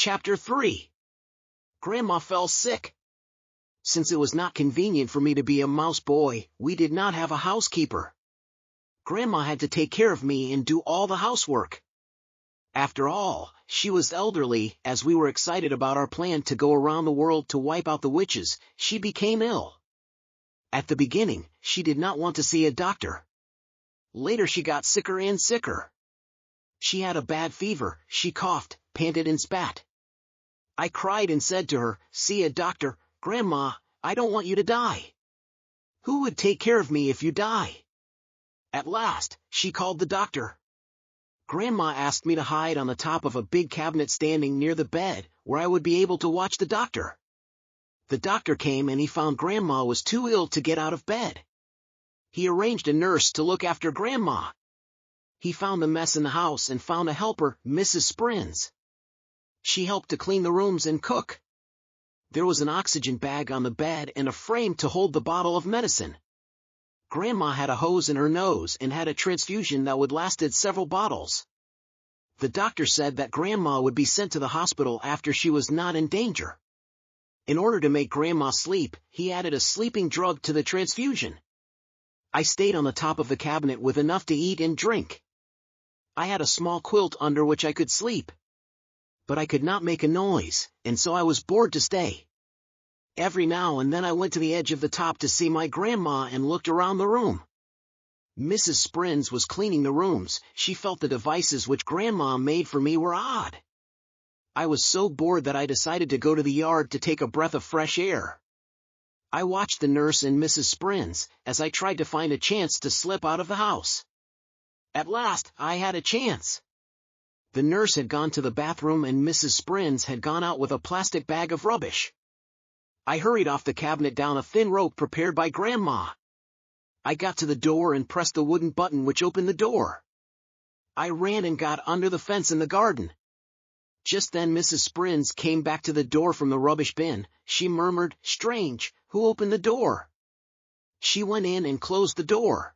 Chapter 3. Grandma fell sick. Since it was not convenient for me to be a mouse boy, we did not have a housekeeper. Grandma had to take care of me and do all the housework. After all, she was elderly. As we were excited about our plan to go around the world to wipe out the witches, she became ill. At the beginning, she did not want to see a doctor. Later she got sicker and sicker. She had a bad fever, she coughed, panted and spat. I cried and said to her, "See a doctor, Grandma, I don't want you to die. Who would take care of me if you die?" At last, she called the doctor. Grandma asked me to hide on the top of a big cabinet standing near the bed, where I would be able to watch the doctor. The doctor came and he found Grandma was too ill to get out of bed. He arranged a nurse to look after Grandma. He found a mess in the house and found a helper, Mrs. Sprins. She helped to clean the rooms and cook. There was an oxygen bag on the bed and a frame to hold the bottle of medicine. Grandma had a hose in her nose and had a transfusion that would lasted several bottles. The doctor said that Grandma would be sent to the hospital after she was not in danger. In order to make Grandma sleep, he added a sleeping drug to the transfusion. I stayed on the top of the cabinet with enough to eat and drink. I had a small quilt under which I could sleep. But I could not make a noise, and so I was bored to stay. Every now and then I went to the edge of the top to see my grandma and looked around the room. Mrs. Sprins was cleaning the rooms. She felt the devices which Grandma made for me were odd. I was so bored that I decided to go to the yard to take a breath of fresh air. I watched the nurse and Mrs. Sprins, as I tried to find a chance to slip out of the house. At last, I had a chance. The nurse had gone to the bathroom and Mrs. Sprins had gone out with a plastic bag of rubbish. I hurried off the cabinet down a thin rope prepared by Grandma. I got to the door and pressed the wooden button which opened the door. I ran and got under the fence in the garden. Just then Mrs. Sprins came back to the door from the rubbish bin. She murmured, "Strange, who opened the door?" She went in and closed the door.